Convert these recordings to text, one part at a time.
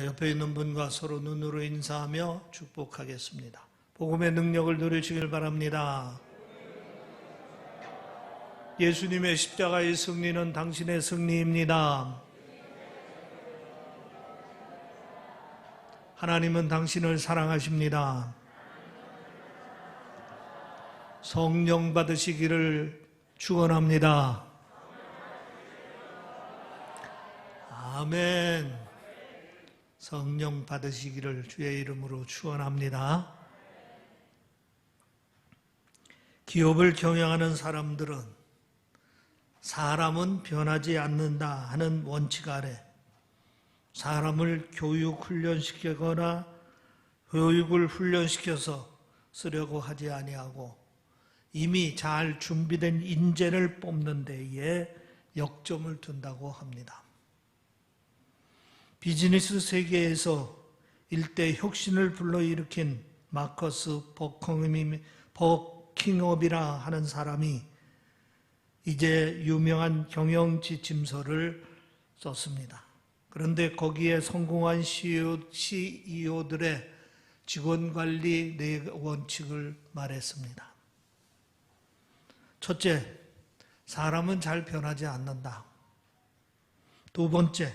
옆에 있는 분과 서로 눈으로 인사하며 축복하겠습니다. 복음의 능력을 누리시길 바랍니다. 예수님의 십자가의 승리는 당신의 승리입니다. 하나님은 당신을 사랑하십니다. 성령 받으시기를 축원합니다. 아멘. 성령 받으시기를 주의 이름으로 축원합니다. 기업을 경영하는 사람들은 사람은 변하지 않는다 하는 원칙 아래 사람을 훈련시키거나 교육을 훈련시켜서 쓰려고 하지 아니하고 이미 잘 준비된 인재를 뽑는 데에 역점을 둔다고 합니다. 비즈니스 세계에서 일대 혁신을 불러일으킨 마커스 버킹업이라 하는 사람이 이제 유명한 경영 지침서를 썼습니다. 그런데 거기에 성공한 CEO들의 직원관리 4원칙을 말했습니다. 첫째, 사람은 잘 변하지 않는다. 두 번째,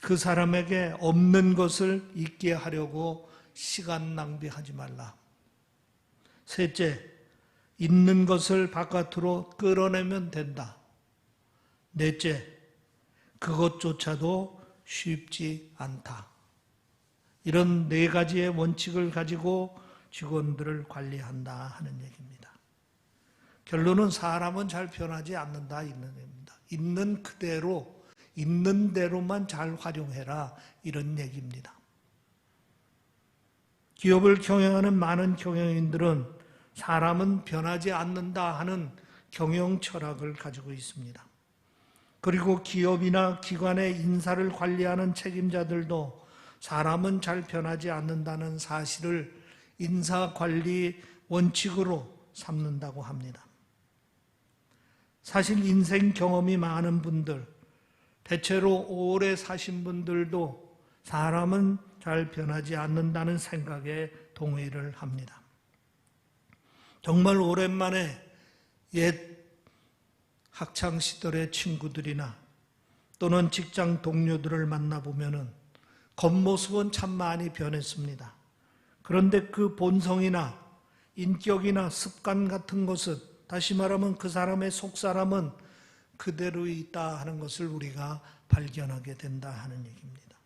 그 사람에게 없는 것을 있게 하려고 시간 낭비하지 말라. 셋째, 있는 것을 바깥으로 끌어내면 된다. 넷째, 그것조차도 쉽지 않다. 이런 4가지의 원칙을 가지고 직원들을 관리한다 하는 얘기입니다. 결론은 사람은 잘 변하지 않는다 있는 얘기입니다. 있는 그대로 있는 대로만 잘 활용해라 이런 얘기입니다. 기업을 경영하는 많은 경영인들은 사람은 변하지 않는다 하는 경영 철학을 가지고 있습니다. 그리고 기업이나 기관의 인사를 관리하는 책임자들도 사람은 잘 변하지 않는다는 사실을 인사관리 원칙으로 삼는다고 합니다. 사실 인생 경험이 많은 분들, 대체로 오래 사신 분들도 사람은 잘 변하지 않는다는 생각에 동의를 합니다. 정말 오랜만에 옛 학창시절의 친구들이나 또는 직장 동료들을 만나보면 겉모습은 참 많이 변했습니다. 그런데 그 본성이나 인격이나 습관 같은 것은, 다시 말하면 그 사람의 속사람은 그대로 있다 하는 것을 우리가 발견하게 된다 하는 얘기입니다.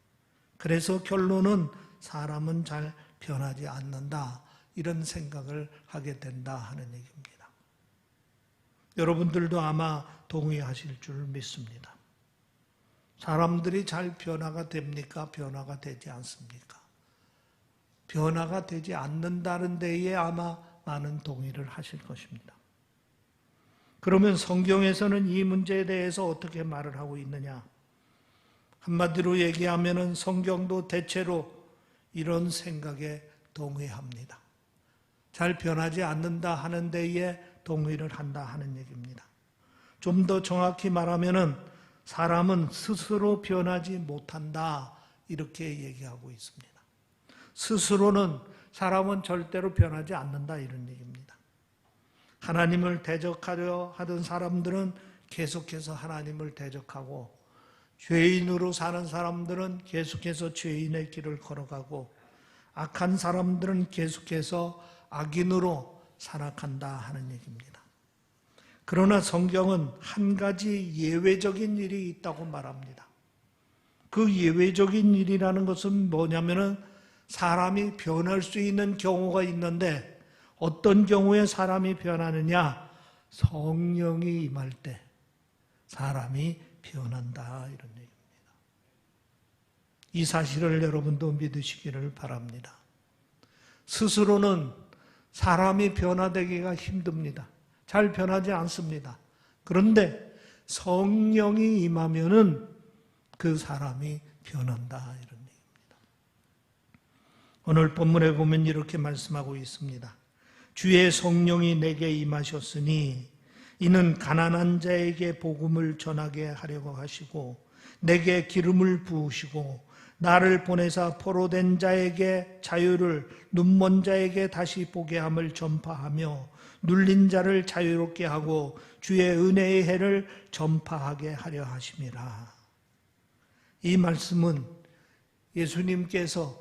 그래서 결론은 사람은 잘 변하지 않는다 이런 생각을 하게 된다 하는 얘기입니다. 여러분들도 아마 동의하실 줄 믿습니다. 사람들이 잘 변화가 됩니까? 변화가 되지 않습니까? 변화가 되지 않는다는 데에 아마 많은 동의를 하실 것입니다. 그러면 성경에서는 이 문제에 대해서 어떻게 말을 하고 있느냐? 한마디로 얘기하면 성경도 대체로 이런 생각에 동의합니다. 잘 변하지 않는다 하는 데에 동의를 한다 하는 얘기입니다. 좀 더 정확히 말하면 사람은 스스로 변하지 못한다 이렇게 얘기하고 있습니다. 스스로는 사람은 절대로 변하지 않는다 이런 얘기입니다. 하나님을 대적하려 하던 사람들은 계속해서 하나님을 대적하고 죄인으로 사는 사람들은 계속해서 죄인의 길을 걸어가고 악한 사람들은 계속해서 악인으로 살아간다 하는 얘기입니다. 그러나 성경은 한 가지 예외적인 일이 있다고 말합니다. 그 예외적인 일이라는 것은 뭐냐면은 사람이 변할 수 있는 경우가 있는데 어떤 경우에 사람이 변하느냐? 성령이 임할 때 사람이 변한다 이런 얘기입니다. 이 사실을 여러분도 믿으시기를 바랍니다. 스스로는 사람이 변화되기가 힘듭니다. 잘 변하지 않습니다. 그런데 성령이 임하면은 그 사람이 변한다 이런 얘기입니다. 오늘 본문에 보면 이렇게 말씀하고 있습니다. 주의 성령이 내게 임하셨으니 이는 가난한 자에게 복음을 전하게 하려고 하시고 내게 기름을 부으시고 나를 보내사 포로된 자에게 자유를, 눈먼 자에게 다시 보게 함을 전파하며 눌린 자를 자유롭게 하고 주의 은혜의 해를 전파하게 하려 하심이라. 이 말씀은 예수님께서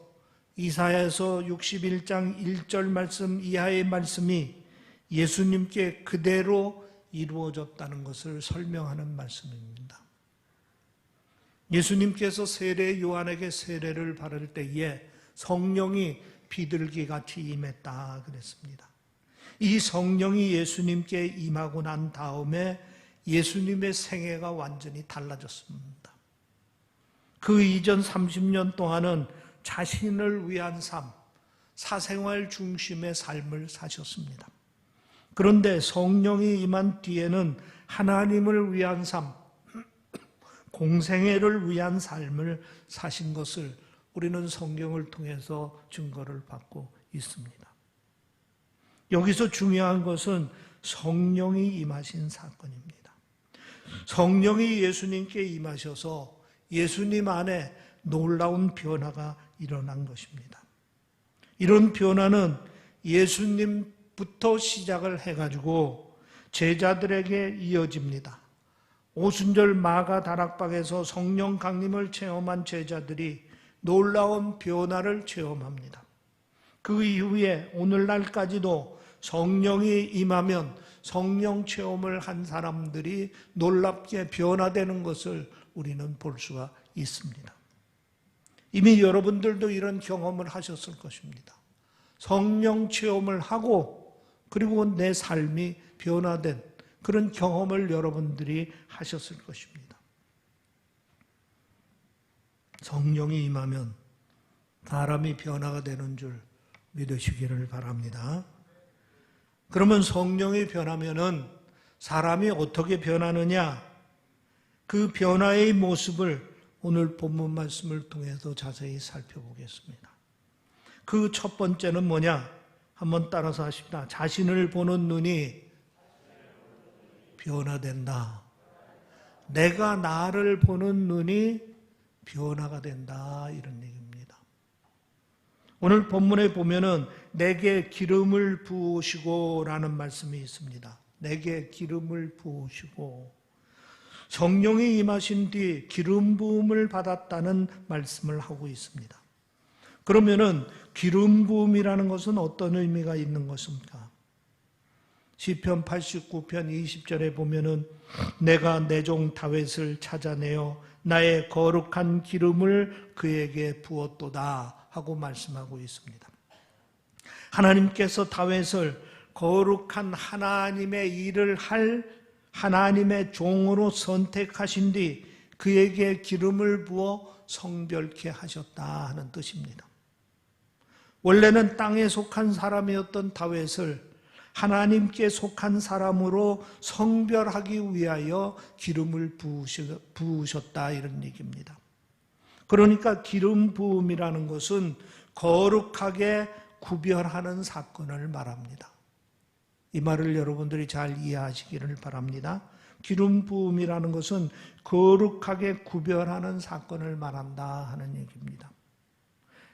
이사야서 61장 1절 말씀 이하의 말씀이 예수님께 그대로 이루어졌다는 것을 설명하는 말씀입니다. 예수님께서 세례 요한에게 세례를 받을 때에 성령이 비둘기같이 임했다 그랬습니다. 이 성령이 예수님께 임하고 난 다음에 예수님의 생애가 완전히 달라졌습니다. 그 이전 30년 동안은 자신을 위한 삶, 사생활 중심의 삶을 사셨습니다. 그런데 성령이 임한 뒤에는 하나님을 위한 삶, 공생애를 위한 삶을 사신 것을 우리는 성경을 통해서 증거를 받고 있습니다. 여기서 중요한 것은 성령이 임하신 사건입니다. 성령이 예수님께 임하셔서 예수님 안에 놀라운 변화가 일어난 것입니다. 이런 변화는 예수님부터 시작을 해가지고 제자들에게 이어집니다. 오순절 마가 다락방에서 성령 강림을 체험한 제자들이 놀라운 변화를 체험합니다. 그 이후에 오늘날까지도 성령이 임하면 성령 체험을 한 사람들이 놀랍게 변화되는 것을 우리는 볼 수가 있습니다. 이미 여러분들도 이런 경험을 하셨을 것입니다. 성령 체험을 하고 그리고 내 삶이 변화된 그런 경험을 여러분들이 하셨을 것입니다. 성령이 임하면 사람이 변화가 되는 줄 믿으시기를 바랍니다. 그러면 성령이 변하면은 사람이 어떻게 변하느냐? 그 변화의 모습을 오늘 본문 말씀을 통해서 자세히 살펴보겠습니다. 그 첫 번째는 뭐냐? 한번 따라서 하십니다. 자신을 보는 눈이 변화된다. 내가 나를 보는 눈이 변화가 된다. 이런 얘기입니다. 오늘 본문에 보면은 내게 기름을 부으시고 라는 말씀이 있습니다. 내게 기름을 부으시고 성령이 임하신 뒤 기름 부음을 받았다는 말씀을 하고 있습니다. 그러면은 기름 부음이라는 것은 어떤 의미가 있는 것입니까? 시편 89편 20절에 보면은 내가 내 종 다윗을 찾아내어 나의 거룩한 기름을 그에게 부었도다 하고 말씀하고 있습니다. 하나님께서 다윗을 거룩한 하나님의 일을 할 하나님의 종으로 선택하신 뒤 그에게 기름을 부어 성별케 하셨다 하는 뜻입니다. 원래는 땅에 속한 사람이었던 다윗을 하나님께 속한 사람으로 성별하기 위하여 기름을 부으셨다 이런 얘기입니다. 그러니까 기름 부음이라는 것은 거룩하게 구별하는 사건을 말합니다. 이 말을 여러분들이 잘 이해하시기를 바랍니다. 기름 부음이라는 것은 거룩하게 구별하는 사건을 말한다 하는 얘기입니다.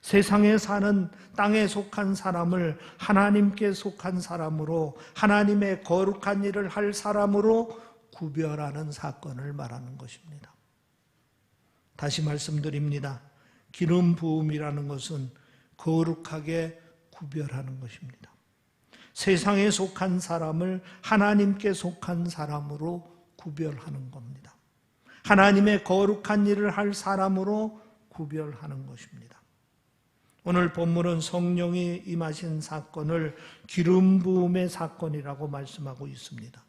세상에 사는 땅에 속한 사람을 하나님께 속한 사람으로 하나님의 거룩한 일을 할 사람으로 구별하는 사건을 말하는 것입니다. 다시 말씀드립니다. 기름 부음이라는 것은 거룩하게 구별하는 것입니다. 세상에 속한 사람을 하나님께 속한 사람으로 구별하는 겁니다. 하나님의 거룩한 일을 할 사람으로 구별하는 것입니다. 오늘 본문은 성령이 임하신 사건을 기름 부음의 사건이라고 말씀하고 있습니다.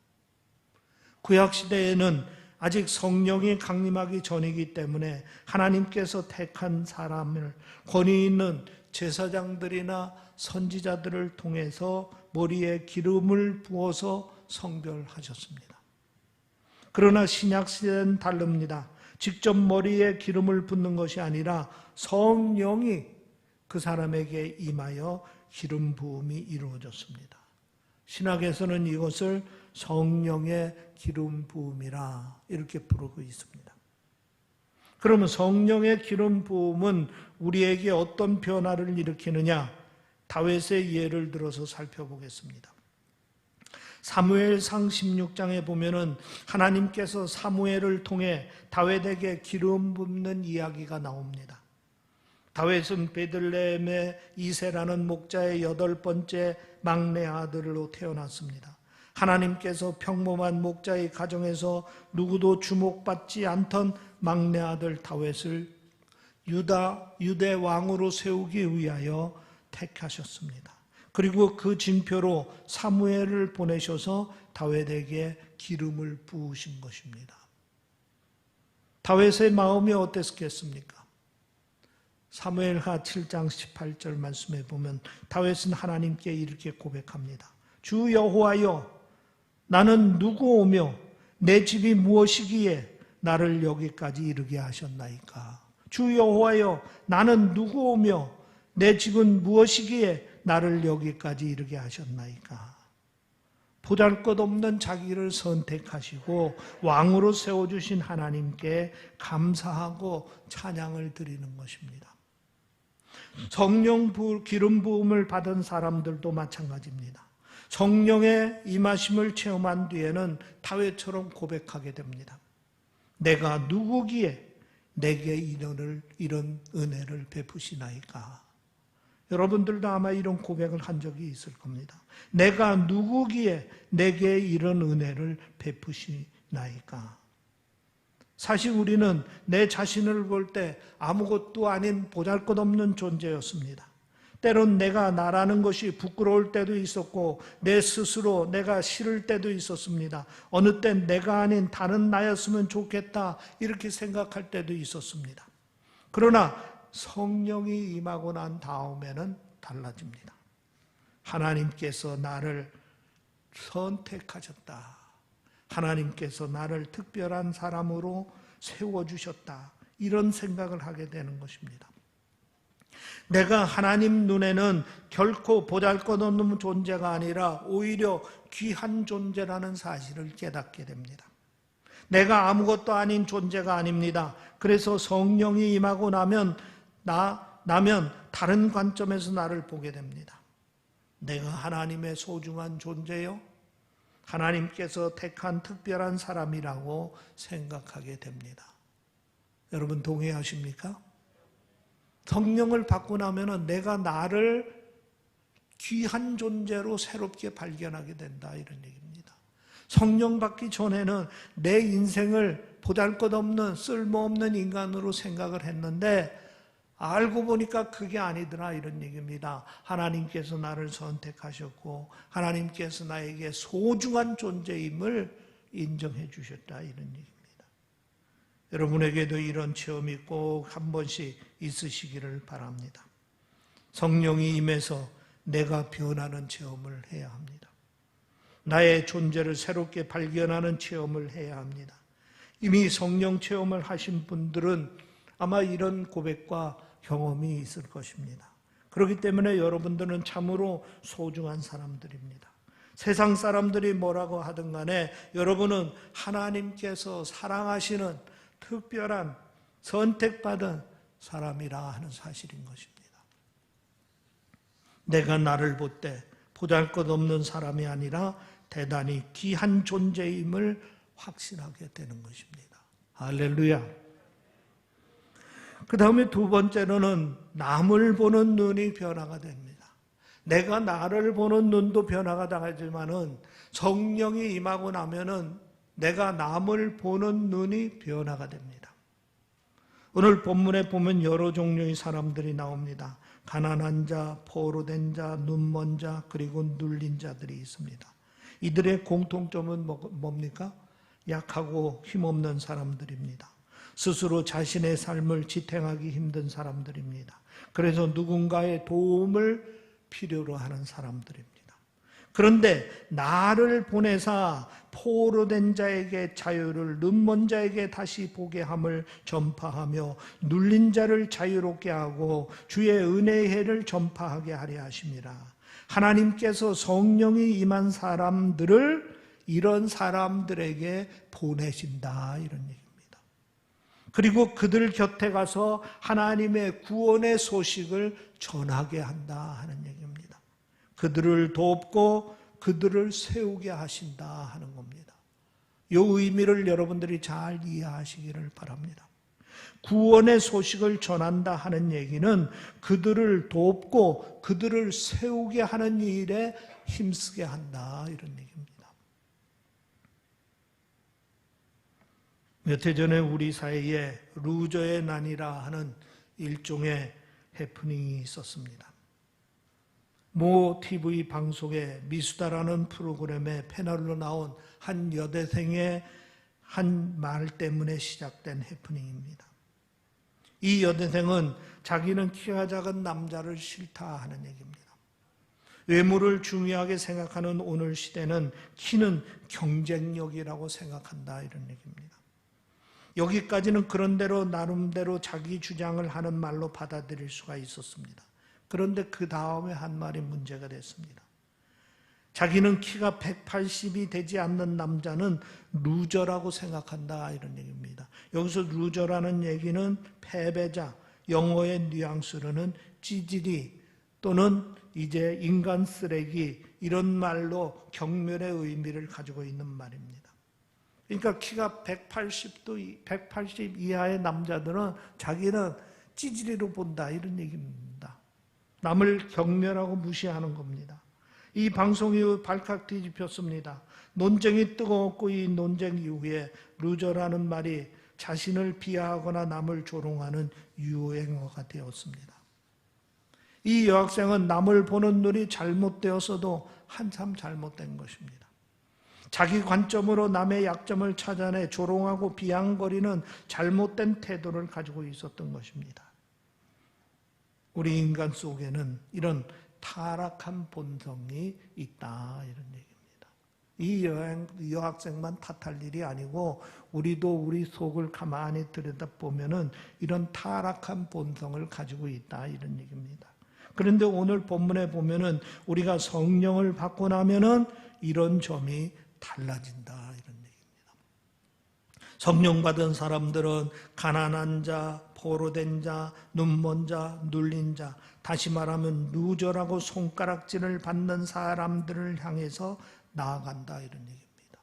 구약시대에는 아직 성령이 강림하기 전이기 때문에 하나님께서 택한 사람을 권위 있는 제사장들이나 선지자들을 통해서 머리에 기름을 부어서 성별하셨습니다. 그러나 신약시대는 다릅니다. 직접 머리에 기름을 붓는 것이 아니라 성령이 그 사람에게 임하여 기름 부음이 이루어졌습니다. 신학에서는 이것을 성령의 기름 부음이라 이렇게 부르고 있습니다. 그러면 성령의 기름 부음은 우리에게 어떤 변화를 일으키느냐? 다윗의 예를 들어서 살펴보겠습니다. 사무엘상 16장에 보면은 하나님께서 사무엘을 통해 다윗에게 기름 붓는 이야기가 나옵니다. 다윗은 베들레헴의 이세라는 목자의 8번째 막내 아들로 태어났습니다. 하나님께서 평범한 목자의 가정에서 누구도 주목받지 않던 막내 아들 다윗을 유대 왕으로 세우기 위하여 택하셨습니다. 그리고 그 징표로 사무엘을 보내셔서 다윗에게 기름을 부으신 것입니다. 다윗의 마음이 어땠겠습니까? 사무엘하 7장 18절 말씀에 보면 다윗은 하나님께 이렇게 고백합니다. 주 여호와여, 나는 누구오며 내 집이 무엇이기에 나를 여기까지 이르게 하셨나이까? 주 여호와여, 나는 누구오며 내 집은 무엇이기에 나를 여기까지 이르게 하셨나이까? 보잘것없는 자기를 선택하시고 왕으로 세워주신 하나님께 감사하고 찬양을 드리는 것입니다. 성령 기름 부음을 받은 사람들도 마찬가지입니다. 성령의 임하심을 체험한 뒤에는 다윗처럼 고백하게 됩니다. 내가 누구기에 내게 이런 은혜를 베푸시나이까? 여러분들도 아마 이런 고백을 한 적이 있을 겁니다. 내가 누구기에 내게 이런 은혜를 베푸시나이까? 사실 우리는 내 자신을 볼 때 아무것도 아닌 보잘것없는 존재였습니다. 때론 내가 나라는 것이 부끄러울 때도 있었고 내 스스로 내가 싫을 때도 있었습니다. 어느 땐 내가 아닌 다른 나였으면 좋겠다 이렇게 생각할 때도 있었습니다. 그러나 성령이 임하고 난 다음에는 달라집니다. 하나님께서 나를 선택하셨다. 하나님께서 나를 특별한 사람으로 세워주셨다. 이런 생각을 하게 되는 것입니다. 내가 하나님 눈에는 결코 보잘것없는 존재가 아니라 오히려 귀한 존재라는 사실을 깨닫게 됩니다. 내가 아무것도 아닌 존재가 아닙니다. 그래서 성령이 임하고 나면 다른 관점에서 나를 보게 됩니다. 내가 하나님의 소중한 존재요, 하나님께서 택한 특별한 사람이라고 생각하게 됩니다. 여러분 동의하십니까? 성령을 받고 나면 내가 나를 귀한 존재로 새롭게 발견하게 된다 이런 얘기입니다. 성령 받기 전에는 내 인생을 보잘것없는 쓸모없는 인간으로 생각을 했는데 알고 보니까 그게 아니더라 이런 얘기입니다. 하나님께서 나를 선택하셨고 하나님께서 나에게 소중한 존재임을 인정해 주셨다 이런 얘기입니다. 여러분에게도 이런 체험이 꼭 한 번씩 있으시기를 바랍니다. 성령이 임해서 내가 변하는 체험을 해야 합니다. 나의 존재를 새롭게 발견하는 체험을 해야 합니다. 이미 성령 체험을 하신 분들은 아마 이런 고백과 경험이 있을 것입니다. 그렇기 때문에 여러분들은 참으로 소중한 사람들입니다. 세상 사람들이 뭐라고 하든 간에 여러분은 하나님께서 사랑하시는 특별한 선택받은 사람이라 하는 사실인 것입니다. 내가 나를 볼 때 보잘것없는 사람이 아니라 대단히 귀한 존재임을 확신하게 되는 것입니다. 할렐루야. 그 다음에 두 번째로는 남을 보는 눈이 변화가 됩니다. 내가 나를 보는 눈도 변화가 당하지만은 성령이 임하고 나면은 내가 남을 보는 눈이 변화가 됩니다. 오늘 본문에 보면 여러 종류의 사람들이 나옵니다. 가난한 자, 포로된 자, 눈먼 자, 그리고 눌린 자들이 있습니다. 이들의 공통점은 뭡니까? 약하고 힘없는 사람들입니다. 스스로 자신의 삶을 지탱하기 힘든 사람들입니다. 그래서 누군가의 도움을 필요로 하는 사람들입니다. 그런데 나를 보내사 포로된 자에게 자유를, 눈먼 자에게 다시 보게 함을 전파하며 눌린 자를 자유롭게 하고 주의 은혜의 해를 전파하게 하려 하심이라. 하나님께서 성령이 임한 사람들을 이런 사람들에게 보내신다 이런 얘기입니다. 그리고 그들 곁에 가서 하나님의 구원의 소식을 전하게 한다 하는 얘기입니다. 그들을 돕고 그들을 세우게 하신다 하는 겁니다. 이 의미를 여러분들이 잘 이해하시기를 바랍니다. 구원의 소식을 전한다 하는 얘기는 그들을 돕고 그들을 세우게 하는 일에 힘쓰게 한다 이런 얘기입니다. 몇 해 전에 우리 사이에 루저의 난이라 하는 일종의 해프닝이 있었습니다. 모 TV 방송에 미수다라는 프로그램에 패널로 나온 한 여대생의 한 말 때문에 시작된 해프닝입니다. 이 여대생은 자기는 키가 작은 남자를 싫다 하는 얘기입니다. 외모를 중요하게 생각하는 오늘 시대는 키는 경쟁력이라고 생각한다 이런 얘기입니다. 여기까지는 그런대로 나름대로 자기 주장을 하는 말로 받아들일 수가 있었습니다. 그런데 그 다음에 한 말이 문제가 됐습니다. 자기는 키가 180이 되지 않는 남자는 루저라고 생각한다 이런 얘기입니다. 여기서 루저라는 얘기는 패배자, 영어의 뉘앙스로는 찌질이 또는 이제 인간 쓰레기 이런 말로 경멸의 의미를 가지고 있는 말입니다. 그러니까 키가 180 이하의 남자들은 자기는 찌질이로 본다 이런 얘기입니다. 남을 경멸하고 무시하는 겁니다. 이 방송이 발칵 뒤집혔습니다. 논쟁이 뜨거웠고 이 논쟁 이후에 루저라는 말이 자신을 비하하거나 남을 조롱하는 유행어가 되었습니다. 이 여학생은 남을 보는 눈이 잘못되었어도 한참 잘못된 것입니다. 자기 관점으로 남의 약점을 찾아내 조롱하고 비양거리는 잘못된 태도를 가지고 있었던 것입니다. 우리 인간 속에는 이런 타락한 본성이 있다 이런 얘기입니다. 이 여학생만 탓할 일이 아니고 우리도 우리 속을 가만히 들여다보면은 이런 타락한 본성을 가지고 있다 이런 얘기입니다. 그런데 오늘 본문에 보면은 우리가 성령을 받고 나면은 이런 점이 달라진다 이런 얘기입니다. 성령 받은 사람들은 가난한 자, 포로된 자, 눈먼 자, 눌린 자, 다시 말하면 루저라고 손가락질을 받는 사람들을 향해서 나아간다 이런 얘기입니다.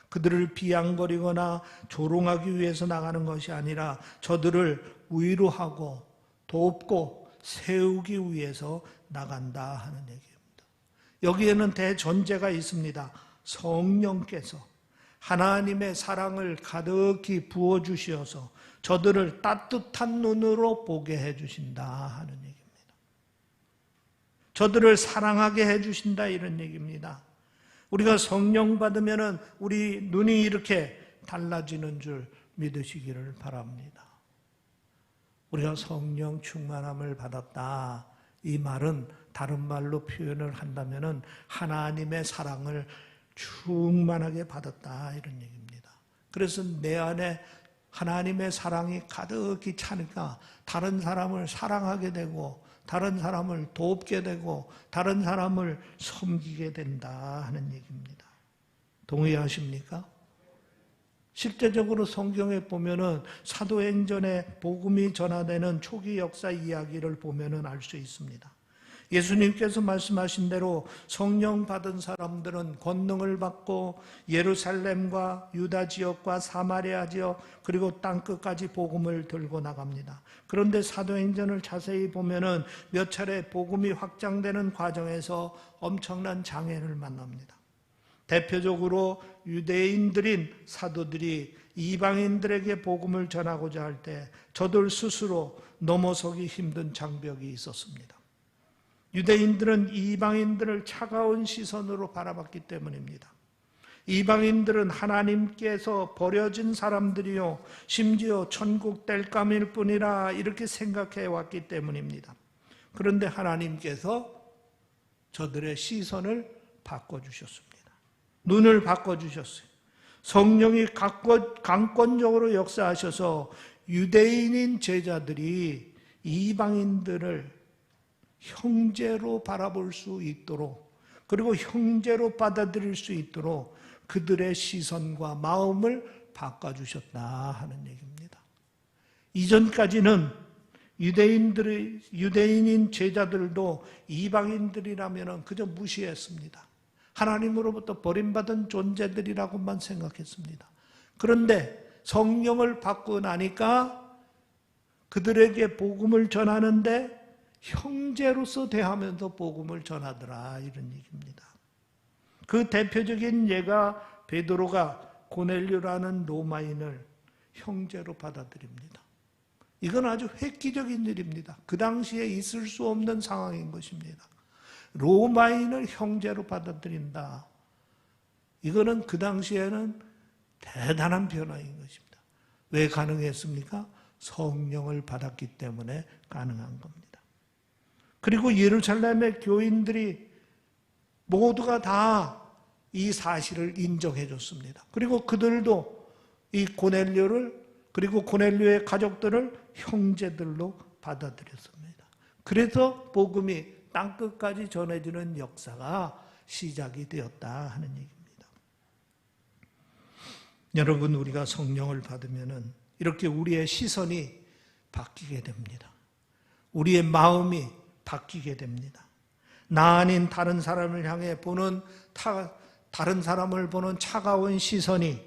그들을 비양거리거나 조롱하기 위해서 나가는 것이 아니라 저들을 위로하고 돕고 세우기 위해서 나간다 하는 얘기입니다. 여기에는 대전제가 있습니다. 성령께서 하나님의 사랑을 가득히 부어주시어서 저들을 따뜻한 눈으로 보게 해주신다 하는 얘기입니다. 저들을 사랑하게 해주신다 이런 얘기입니다. 우리가 성령 받으면 우리 눈이 이렇게 달라지는 줄 믿으시기를 바랍니다. 우리가 성령 충만함을 받았다. 이 말은 다른 말로 표현을 한다면 하나님의 사랑을 충만하게 받았다 이런 얘기입니다. 그래서 내 안에 하나님의 사랑이 가득히 차니까 다른 사람을 사랑하게 되고 다른 사람을 돕게 되고 다른 사람을 섬기게 된다 하는 얘기입니다. 동의하십니까? 실제적으로 성경에 보면은 사도행전에 복음이 전하되는 초기 역사 이야기를 보면은 알 수 있습니다. 예수님께서 말씀하신 대로 성령 받은 사람들은 권능을 받고 예루살렘과 유다 지역과 사마리아 지역 그리고 땅끝까지 복음을 들고 나갑니다. 그런데 사도행전을 자세히 보면은 몇 차례 복음이 확장되는 과정에서 엄청난 장애를 만납니다. 대표적으로 유대인들인 사도들이 이방인들에게 복음을 전하고자 할 때 저들 스스로 넘어서기 힘든 장벽이 있었습니다. 유대인들은 이방인들을 차가운 시선으로 바라봤기 때문입니다. 이방인들은 하나님께서 버려진 사람들이요 심지어 천국 땔감일 뿐이라 이렇게 생각해 왔기 때문입니다. 그런데 하나님께서 저들의 시선을 바꿔주셨습니다. 눈을 바꿔주셨어요. 성령이 강권적으로 역사하셔서 유대인인 제자들이 이방인들을 형제로 바라볼 수 있도록 그리고 형제로 받아들일 수 있도록 그들의 시선과 마음을 바꿔주셨다 하는 얘기입니다. 이전까지는 유대인인 제자들도 이방인들이라면 그저 무시했습니다. 하나님으로부터 버림받은 존재들이라고만 생각했습니다. 그런데 성령을 받고 나니까 그들에게 복음을 전하는데 형제로서 대하면서 복음을 전하더라, 이런 얘기입니다. 그 대표적인 예가 베드로가 고넬료라는 로마인을 형제로 받아들입니다. 이건 아주 획기적인 일입니다. 그 당시에 있을 수 없는 상황인 것입니다. 로마인을 형제로 받아들인다. 이거는 그 당시에는 대단한 변화인 것입니다. 왜 가능했습니까? 성령을 받았기 때문에 가능한 겁니다. 그리고 예루살렘의 교인들이 모두가 다 이 사실을 인정해 줬습니다. 그리고 그들도 이 고넬료를, 그리고 고넬료의 가족들을 형제들로 받아들였습니다. 그래서 복음이 땅끝까지 전해지는 역사가 시작이 되었다 하는 얘기입니다. 여러분, 우리가 성령을 받으면은 이렇게 우리의 시선이 바뀌게 됩니다. 우리의 마음이 바뀌게 됩니다. 나 아닌 다른 사람을 향해 보는 다른 사람을 보는 차가운 시선이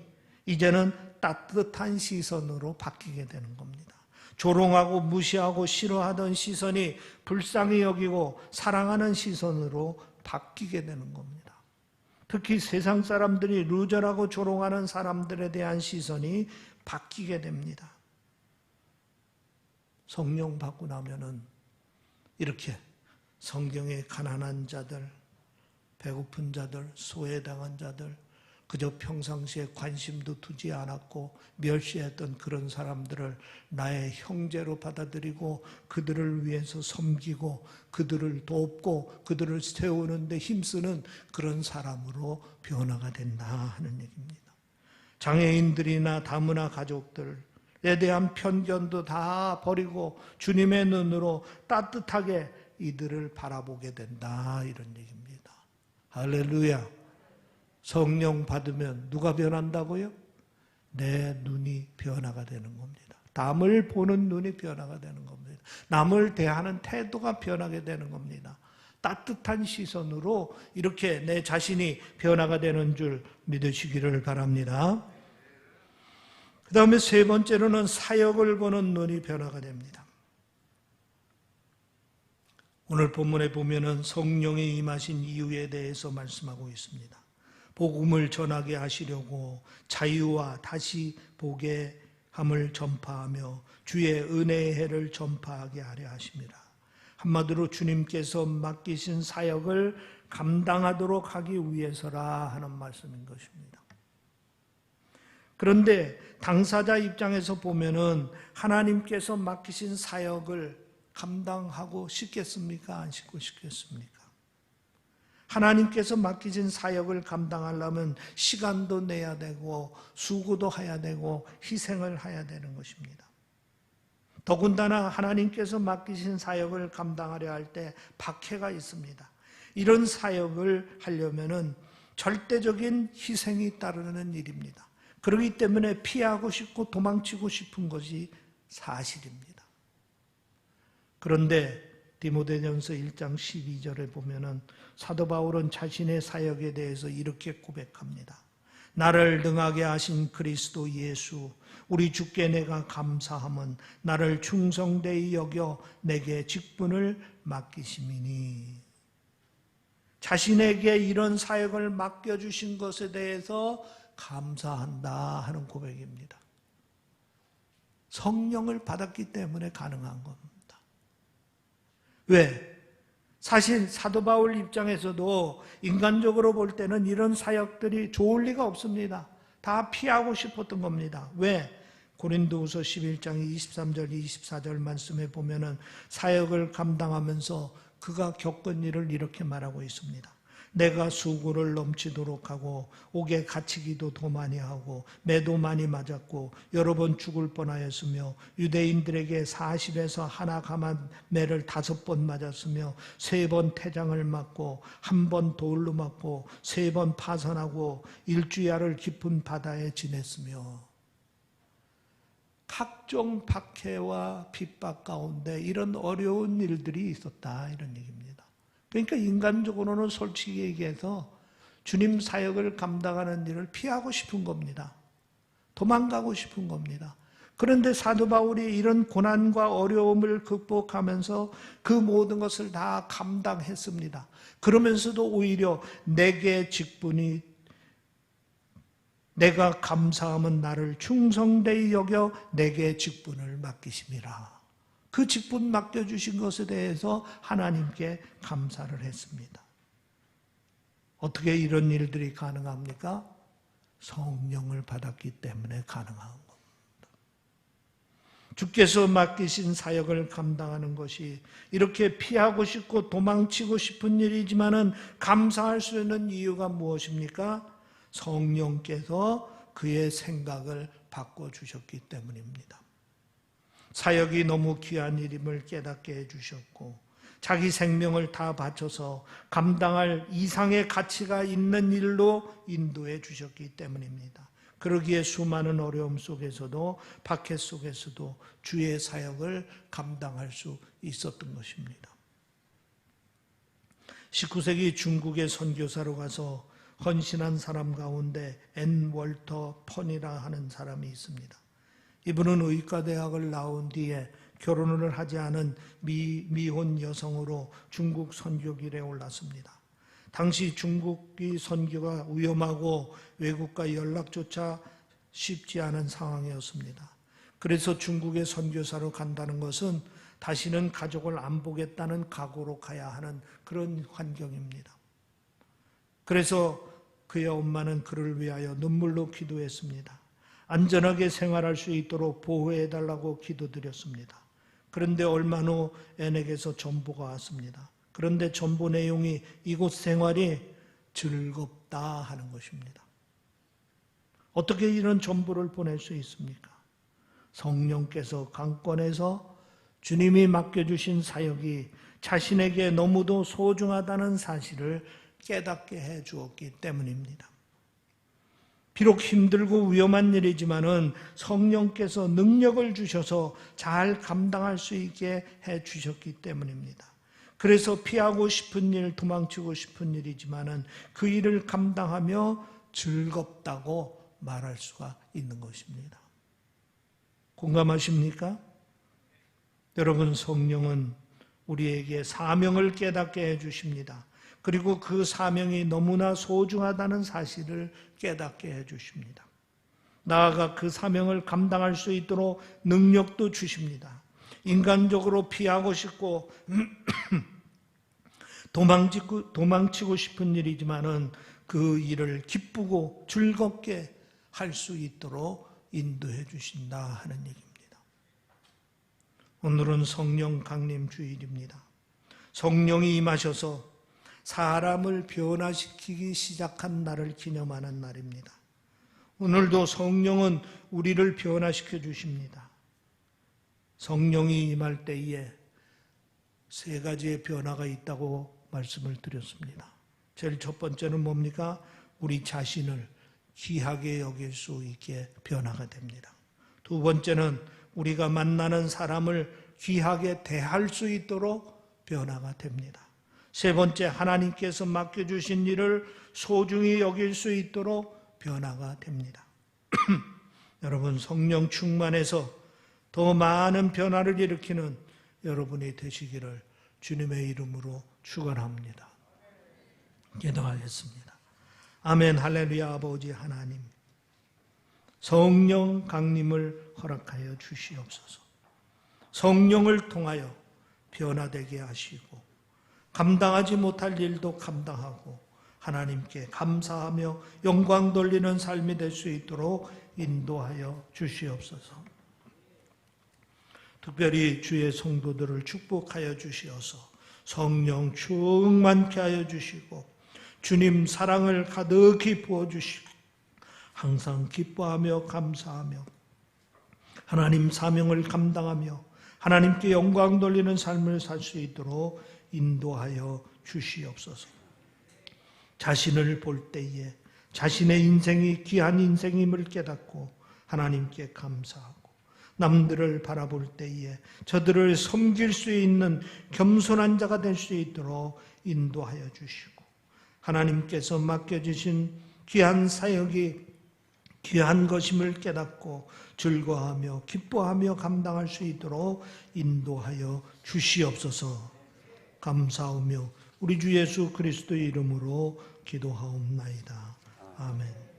이제는 따뜻한 시선으로 바뀌게 되는 겁니다. 조롱하고 무시하고 싫어하던 시선이 불쌍히 여기고 사랑하는 시선으로 바뀌게 되는 겁니다. 특히 세상 사람들이 루저라고 조롱하는 사람들에 대한 시선이 바뀌게 됩니다. 성령 받고 나면은 이렇게 성경의 가난한 자들, 배고픈 자들, 소외당한 자들, 그저 평상시에 관심도 두지 않았고 멸시했던 그런 사람들을 나의 형제로 받아들이고 그들을 위해서 섬기고 그들을 돕고 그들을 세우는 데 힘쓰는 그런 사람으로 변화가 된다 하는 얘기입니다. 장애인들이나 다문화 가족들에 대한 편견도 다 버리고 주님의 눈으로 따뜻하게 이들을 바라보게 된다, 이런 얘기입니다. 할렐루야. 성령 받으면 누가 변한다고요? 내 눈이 변화가 되는 겁니다. 남을 보는 눈이 변화가 되는 겁니다. 남을 대하는 태도가 변하게 되는 겁니다. 따뜻한 시선으로 이렇게 내 자신이 변화가 되는 줄 믿으시기를 바랍니다. 그 다음에 세 번째로는 사역을 보는 눈이 변화가 됩니다. 오늘 본문에 보면은 성령이 임하신 이유에 대해서 말씀하고 있습니다. 복음을 전하게 하시려고 자유와 다시 보게 함을 전파하며 주의 은혜의 해를 전파하게 하려 하심이라. 한마디로 주님께서 맡기신 사역을 감당하도록 하기 위해서라 하는 말씀인 것입니다. 그런데 당사자 입장에서 보면은 하나님께서 맡기신 사역을 감당하고 싶겠습니까? 안 싶겠습니까? 하나님께서 맡기신 사역을 감당하려면 시간도 내야 되고 수고도 해야 되고 희생을 해야 되는 것입니다. 더군다나 하나님께서 맡기신 사역을 감당하려 할 때 박해가 있습니다. 이런 사역을 하려면은 절대적인 희생이 따르는 일입니다. 그렇기 때문에 피하고 싶고 도망치고 싶은 것이 사실입니다. 그런데 디모데전서 1장 12절에 보면은 사도 바울은 자신의 사역에 대해서 이렇게 고백합니다. 나를 능하게 하신 그리스도 예수 우리 주께 내가 감사함은 나를 충성되이 여겨 내게 직분을 맡기심이니. 자신에게 이런 사역을 맡겨주신 것에 대해서 감사한다 하는 고백입니다. 성령을 받았기 때문에 가능한 겁니다. 왜? 사실 사도 바울 입장에서도 인간적으로 볼 때는 이런 사역들이 좋을 리가 없습니다. 다 피하고 싶었던 겁니다. 왜? 고린도후서 11장 23절 24절 말씀에 보면은 사역을 감당하면서 그가 겪은 일을 이렇게 말하고 있습니다. 내가 수고를 넘치도록 하고 옥에 갇히기도 더 많이 하고 매도 많이 맞았고 여러 번 죽을 뻔하였으며 유대인들에게 40에서 하나 감한 매를 5번 맞았으며 3번 태장을 맞고 1번 돌로 맞고 3번 파선하고 일주야를 깊은 바다에 지냈으며. 각종 박해와 핍박 가운데 이런 어려운 일들이 있었다, 이런 얘기입니다. 그러니까 인간적으로는 솔직히 얘기해서 주님 사역을 감당하는 일을 피하고 싶은 겁니다. 도망가고 싶은 겁니다. 그런데 사도 바울이 이런 고난과 어려움을 극복하면서 그 모든 것을 다 감당했습니다. 그러면서도 오히려 내게 직분이, 내가 감사함은 나를 충성되이 여겨 내게 직분을 맡기심이라. 그 직분 맡겨주신 것에 대해서 하나님께 감사를 했습니다. 어떻게 이런 일들이 가능합니까? 성령을 받았기 때문에 가능한 겁니다. 주께서 맡기신 사역을 감당하는 것이 이렇게 피하고 싶고 도망치고 싶은 일이지만은 감사할 수 있는 이유가 무엇입니까? 성령께서 그의 생각을 바꿔주셨기 때문입니다. 사역이 너무 귀한 일임을 깨닫게 해주셨고 자기 생명을 다 바쳐서 감당할 이상의 가치가 있는 일로 인도해 주셨기 때문입니다. 그러기에 수많은 어려움 속에서도 박해 속에서도 주의 사역을 감당할 수 있었던 것입니다. 19세기 중국의 선교사로 가서 헌신한 사람 가운데 앤 월터 펀이라 하는 사람이 있습니다. 이분은 의과대학을 나온 뒤에 결혼을 하지 않은 미혼 여성으로 중국 선교길에 올랐습니다. 당시 중국이 선교가 위험하고 외국과 연락조차 쉽지 않은 상황이었습니다. 그래서 중국의 선교사로 간다는 것은 다시는 가족을 안 보겠다는 각오로 가야 하는 그런 환경입니다. 그래서 그의 엄마는 그를 위하여 눈물로 기도했습니다. 안전하게 생활할 수 있도록 보호해달라고 기도드렸습니다. 그런데 얼마 후 앤에게서 전보가 왔습니다. 그런데 전보 내용이 이곳 생활이 즐겁다 하는 것입니다. 어떻게 이런 전보를 보낼 수 있습니까? 성령께서 강권해서 주님이 맡겨주신 사역이 자신에게 너무도 소중하다는 사실을 깨닫게 해 주었기 때문입니다. 비록 힘들고 위험한 일이지만은 성령께서 능력을 주셔서 잘 감당할 수 있게 해 주셨기 때문입니다. 그래서 피하고 싶은 일, 도망치고 싶은 일이지만은 그 일을 감당하며 즐겁다고 말할 수가 있는 것입니다. 공감하십니까? 여러분, 성령은 우리에게 사명을 깨닫게 해 주십니다. 그리고 그 사명이 너무나 소중하다는 사실을 깨닫게 해 주십니다. 나아가 그 사명을 감당할 수 있도록 능력도 주십니다. 인간적으로 피하고 싶고 도망치고 싶은 일이지만은 그 일을 기쁘고 즐겁게 할 수 있도록 인도해 주신다 하는 얘기입니다. 오늘은 성령 강림 주일입니다. 성령이 임하셔서 사람을 변화시키기 시작한 날을 기념하는 날입니다. 오늘도 성령은 우리를 변화시켜 주십니다. 성령이 임할 때에 세 가지의 변화가 있다고 말씀을 드렸습니다. 제일 첫 번째는 뭡니까? 우리 자신을 귀하게 여길 수 있게 변화가 됩니다. 두 번째는 우리가 만나는 사람을 귀하게 대할 수 있도록 변화가 됩니다. 세 번째, 하나님께서 맡겨주신 일을 소중히 여길 수 있도록 변화가 됩니다. 여러분, 성령 충만해서 더 많은 변화를 일으키는 여러분이 되시기를 주님의 이름으로 축원합니다. 기도하겠습니다. 아멘. 할렐루야. 아버지 하나님, 성령 강림을 허락하여 주시옵소서. 성령을 통하여 변화되게 하시고 감당하지 못할 일도 감당하고 하나님께 감사하며 영광 돌리는 삶이 될 수 있도록 인도하여 주시옵소서. 특별히 주의 성도들을 축복하여 주시어서 성령 충만케 하여 주시고 주님 사랑을 가득히 부어주시고 항상 기뻐하며 감사하며 하나님 사명을 감당하며 하나님께 영광 돌리는 삶을 살 수 있도록 인도하여 주시옵소서. 자신을 볼 때에 자신의 인생이 귀한 인생임을 깨닫고 하나님께 감사하고 남들을 바라볼 때에 저들을 섬길 수 있는 겸손한 자가 될 수 있도록 인도하여 주시고, 하나님께서 맡겨주신 귀한 사역이 귀한 것임을 깨닫고 즐거워하며 기뻐하며 감당할 수 있도록 인도하여 주시옵소서. 감사하며 우리 주 예수 그리스도의 이름으로 기도하옵나이다. 아멘.